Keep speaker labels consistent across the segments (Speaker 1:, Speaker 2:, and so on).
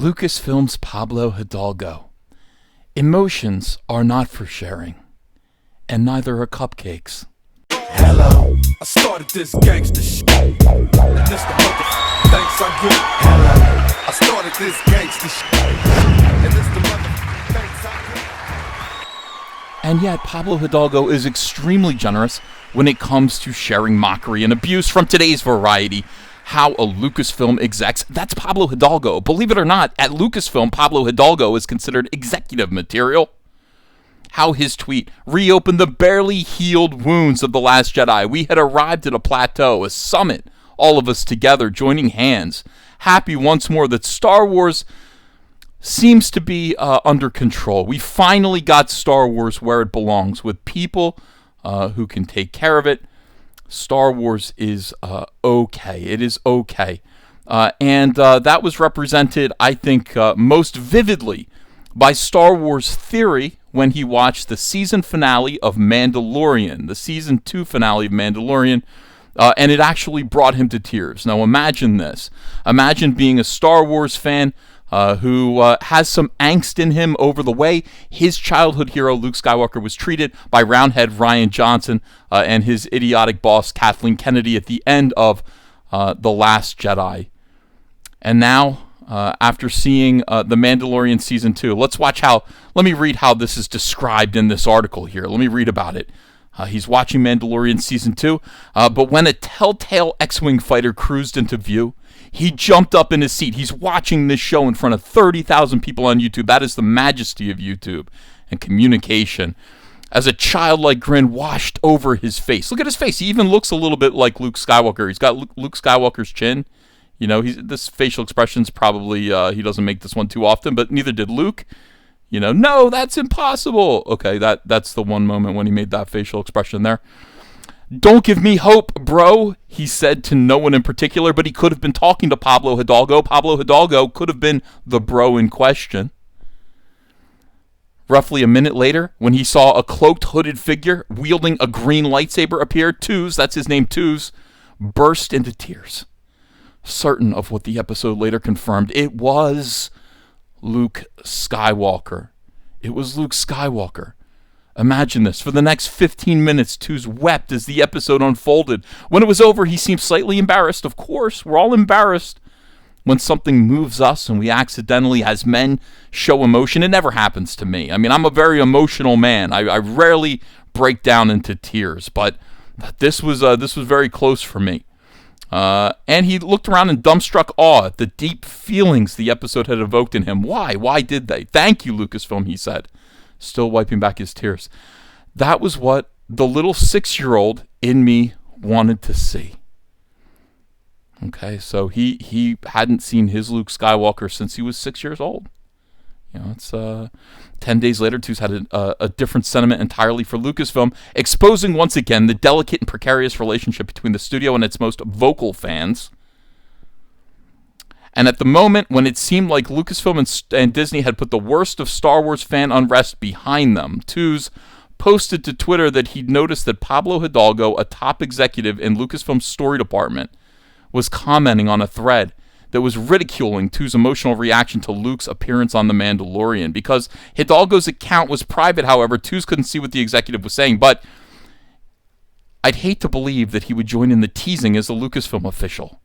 Speaker 1: Lucasfilm's Pablo Hidalgo. Emotions are not for sharing, and neither are cupcakes.
Speaker 2: Hello, I started this gangster shit, and this the mother thanks I get. Hello, I started this gangster shit, and this the mother thanks I get.
Speaker 1: And yet, Pablo Hidalgo is extremely generous when it comes to sharing mockery and abuse from today's Variety. How a Lucasfilm execs, that's Pablo Hidalgo. Believe it or not, at Lucasfilm, Pablo Hidalgo is considered executive material. How his tweet reopened the barely healed wounds of The Last Jedi. We had arrived at a plateau, a summit, all of us together, joining hands, happy once more that Star Wars seems to be under control. We finally got Star Wars where it belongs, with people who can take care of it. Star Wars is okay. It is okay. And that was represented, I think, most vividly by Star Wars Theory when he watched the season finale of Mandalorian, the season 2 finale of Mandalorian, and it actually brought him to tears. Now imagine this. Imagine being a Star Wars fan who has some angst in him over the way his childhood hero Luke Skywalker was treated by Roundhead Rian Johnson and his idiotic boss Kathleen Kennedy at the end of The Last Jedi. And now, after seeing The Mandalorian Season 2, let me read how this is described in this article here. Let me read about it. He's watching Mandalorian Season 2, but when a telltale X-Wing fighter cruised into view, he jumped up in his seat. He's watching this show in front of 30,000 people on YouTube. That is the majesty of YouTube and communication. As a childlike grin washed over his face. Look at his face. He even looks a little bit like Luke Skywalker. He's got Luke Skywalker's chin. You know, this facial expression's probably, he doesn't make this one too often, but neither did Luke. You know, no, that's impossible. Okay, that's the one moment when he made that facial expression there. Don't give me hope, bro, he said to no one in particular, but he could have been talking to Pablo Hidalgo. Pablo Hidalgo could have been the bro in question. Roughly a minute later, when he saw a cloaked, hooded figure wielding a green lightsaber appear, Tooz, that's his name, Tooz, burst into tears. Certain of what the episode later confirmed, it was Luke Skywalker. It was Luke Skywalker. Imagine this. For the next 15 minutes, Tooz wept as the episode unfolded. When it was over, he seemed slightly embarrassed. Of course, we're all embarrassed when something moves us and we accidentally, as men, show emotion. It never happens to me. I mean, I'm a very emotional man. I rarely break down into tears, but this was very close for me. And he looked around in dumbstruck awe at the deep feelings the episode had evoked in him. Why? Why did they? Thank you, Lucasfilm, he said, still wiping back his tears. That was what the little 6-year-old in me wanted to see. Okay, so he hadn't seen his Luke Skywalker since he was 6 years old. You know, it's 10 days later, Tooz had a different sentiment entirely for Lucasfilm, exposing once again the delicate and precarious relationship between the studio and its most vocal fans. And at the moment when it seemed like Lucasfilm and Disney had put the worst of Star Wars fan unrest behind them, Tooz posted to Twitter that he'd noticed that Pablo Hidalgo, a top executive in Lucasfilm's story department, was commenting on a thread that was ridiculing Tooz's emotional reaction to Luke's appearance on The Mandalorian. Because Hidalgo's account was private, however, Tooz couldn't see what the executive was saying, but I'd hate to believe that he would join in the teasing as a Lucasfilm official.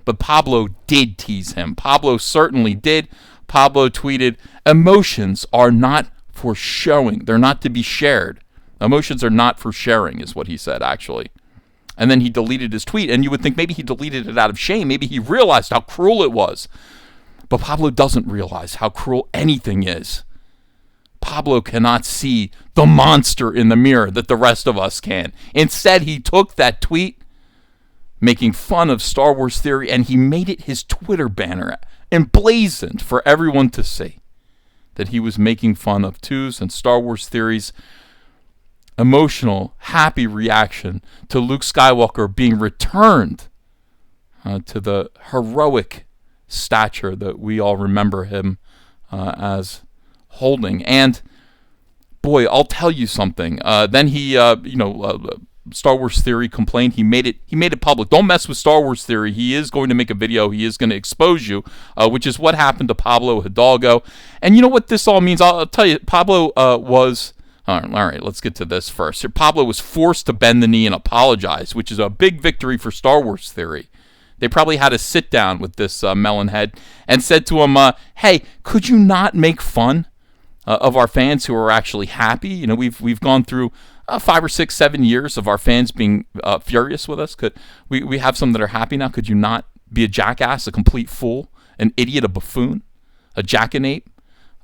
Speaker 1: But Pablo did tease him. Pablo certainly did. Pablo tweeted, "Emotions are not for showing. They're not to be shared. Emotions are not for sharing," is what he said, actually. And then he deleted his tweet, and you would think maybe he deleted it out of shame. Maybe he realized how cruel it was. But Pablo doesn't realize how cruel anything is. Pablo cannot see the monster in the mirror that the rest of us can. Instead, he took that tweet, making fun of Star Wars Theory, and he made it his Twitter banner, emblazoned for everyone to see that he was making fun of Tooz and Star Wars Theory's emotional, happy reaction to Luke Skywalker being returned to the heroic stature that we all remember him as holding. And boy, I'll tell you something. Then he, Star Wars Theory complained. He made it public. Don't mess with Star Wars Theory. He is going to make a video. He is going to expose you, which is what happened to Pablo Hidalgo. And you know what this all means? I'll tell you. Pablo was... All right, let's get to this first. Here, Pablo was forced to bend the knee and apologize, which is a big victory for Star Wars Theory. They probably had a sit down with this melonhead and said to him, hey, could you not make fun of our fans who are actually happy? You know, we've gone through 5 or 6, 7 years of our fans being furious with us. Could we have some that are happy now? Could you not be a jackass, a complete fool, an idiot, a buffoon, a jackanape?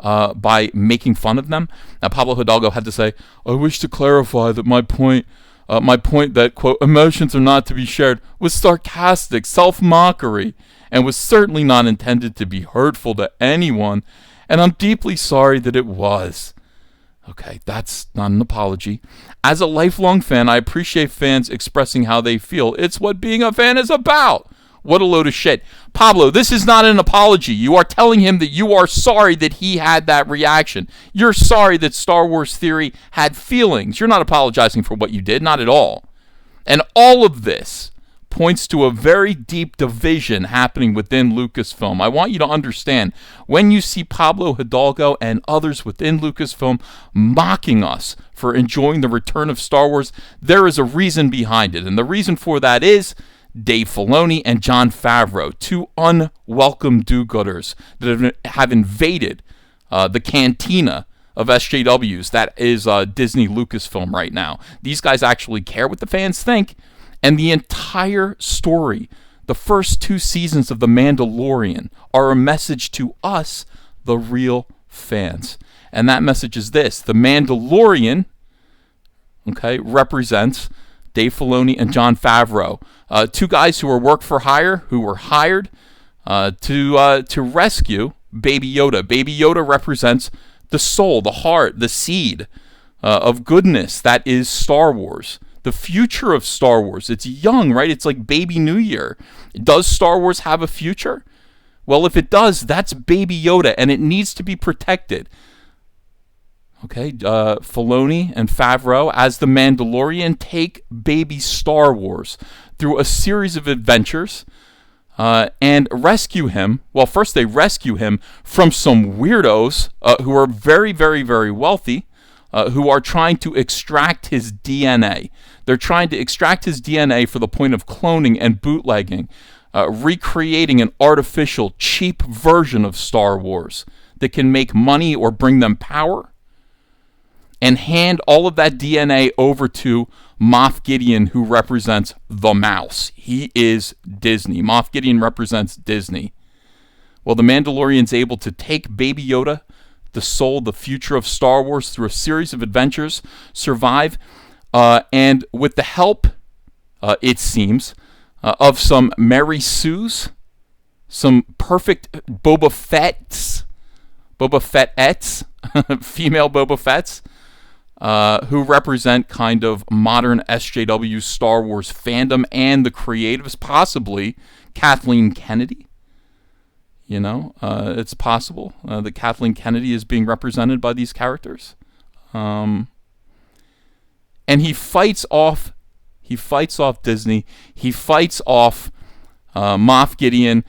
Speaker 1: By making fun of them. Now, Pablo Hidalgo had to say, I wish to clarify that my point that, quote, emotions are not to be shared, was sarcastic, self-mockery, and was certainly not intended to be hurtful to anyone, and I'm deeply sorry that it was. Okay, that's not an apology. As a lifelong fan, I appreciate fans expressing how they feel. It's what being a fan is about. What a load of shit. Pablo, this is not an apology. You are telling him that you are sorry that he had that reaction. You're sorry that Star Wars Theory had feelings. You're not apologizing for what you did, not at all. And all of this points to a very deep division happening within Lucasfilm. I want you to understand, when you see Pablo Hidalgo and others within Lucasfilm mocking us for enjoying the return of Star Wars, there is a reason behind it. And the reason for that is Dave Filoni and Jon Favreau, two unwelcome do-gooders that have invaded the cantina of SJWs that is Disney Lucasfilm right now. These guys actually care what the fans think, and the entire story, the first 2 seasons of The Mandalorian, are a message to us, the real fans. And that message is this: The Mandalorian, okay, represents Dave Filoni and Jon Favreau, 2 guys who were work for hire, who were hired to rescue Baby Yoda. Baby Yoda represents the soul, the heart, the seed of goodness that is Star Wars, the future of Star Wars. It's young, right? It's like Baby New Year. Does Star Wars have a future? Well, if it does, that's Baby Yoda, and it needs to be protected. Okay, Filoni and Favreau, as the Mandalorian, take baby Star Wars through a series of adventures and rescue him. Well, first they rescue him from some weirdos who are very, very, very wealthy, who are trying to extract his DNA. They're trying to extract his DNA for the point of cloning and bootlegging, recreating an artificial, cheap version of Star Wars that can make money or bring them power, and hand all of that DNA over to Moff Gideon, who represents the mouse. He is Disney. Moff Gideon represents Disney. Well, the Mandalorian's able to take Baby Yoda, the soul, the future of Star Wars, through a series of adventures, survive, and with the help, it seems, of some Mary Sues, some perfect Boba Fett's, female Boba Fett's, who represent kind of modern SJW Star Wars fandom and the creatives, possibly Kathleen Kennedy. You know, it's possible that Kathleen Kennedy is being represented by these characters. And he fights off Disney. He fights off Moff Gideon.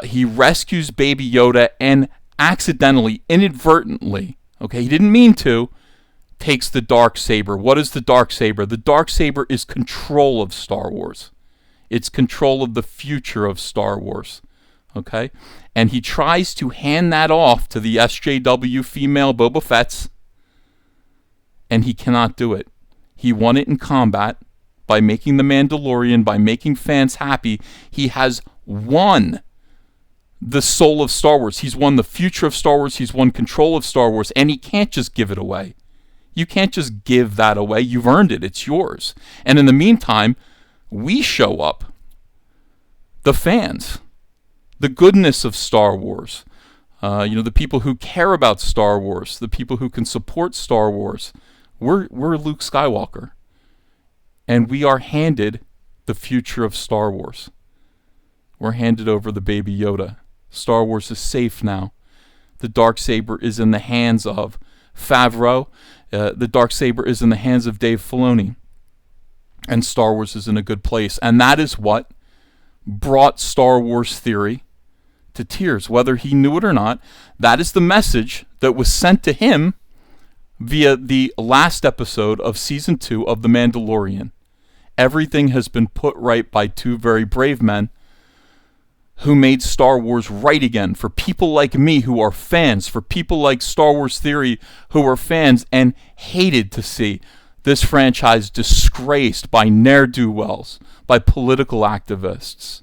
Speaker 1: He rescues Baby Yoda and accidentally, inadvertently, okay, he didn't mean to, takes the Darksaber. What is the Darksaber? The Darksaber is control of Star Wars. It's control of the future of Star Wars. Okay? And he tries to hand that off to the SJW female Boba Fett's, and he cannot do it. He won it in combat by making The Mandalorian, by making fans happy. He has won the soul of Star Wars. He's won the future of Star Wars. He's won control of Star Wars, and he can't just give it away. You can't just give that away. You've earned it. It's yours. And in the meantime, we show up. The fans. The goodness of Star Wars. The people who care about Star Wars. The people who can support Star Wars. We're Luke Skywalker. And we are handed the future of Star Wars. We're handed over the Baby Yoda. Star Wars is safe now. The Darksaber is in the hands of Favreau. The Darksaber is in the hands of Dave Filoni. and Star Wars is in a good place. And that is what brought Star Wars theory to tears, whether he knew it or not. That is the message that was sent to him via the last episode of Season 2 of The Mandalorian. Everything has been put right by two very brave men who made Star Wars right again, for people like me who are fans, for people like Star Wars Theory who are fans and hated to see this franchise disgraced by ne'er-do-wells, by political activists.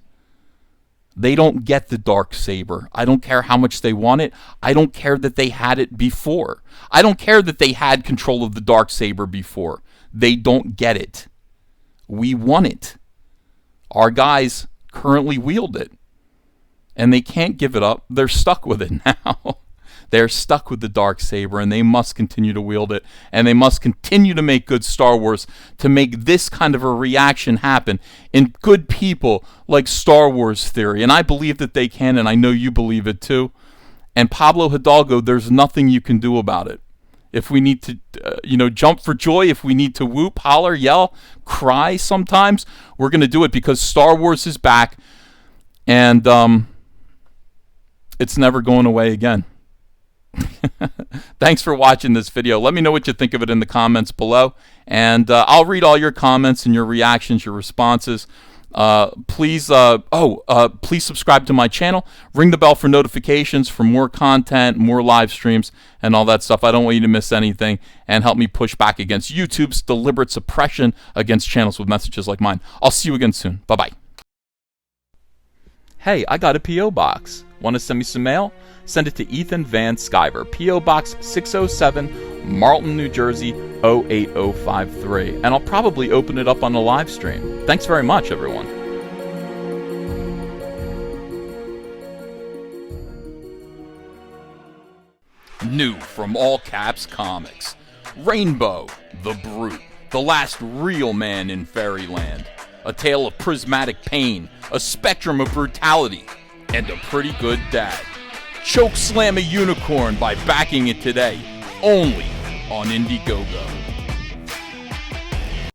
Speaker 1: They don't get the Darksaber. I don't care how much they want it. I don't care that they had it before. I don't care that they had control of the Darksaber before. They don't get it. We want it. Our guys currently wield it. And they can't give it up. They're stuck with it now. They're stuck with the Darksaber, and they must continue to wield it. And they must continue to make good Star Wars to make this kind of a reaction happen in good people like Star Wars Theory. And I believe that they can, and I know you believe it too. And Pablo Hidalgo, there's nothing you can do about it. If we need to, jump for joy, if we need to whoop, holler, yell, cry sometimes, we're going to do it because Star Wars is back. And it's never going away again. Thanks for watching this video. Let me know what you think of it in the comments below. And I'll read all your comments and your reactions, your responses. Please subscribe to my channel. Ring the bell for notifications for more content, more live streams, and all that stuff. I don't want you to miss anything. And help me push back against YouTube's deliberate suppression against channels with messages like mine. I'll see you again soon. Bye-bye. Hey, I got a P.O. box. Want to send me some mail? Send it to Ethan Van Sciver, P.O. Box 607, Marlton, New Jersey, 08053. And I'll probably open it up on a live stream. Thanks very much, everyone. New from All Caps Comics. Rainbow, the Brute, the last real man in fairyland. A tale of prismatic pain, a spectrum of brutality, and a pretty good dad. Choke slam a unicorn by backing it today, only on Indiegogo.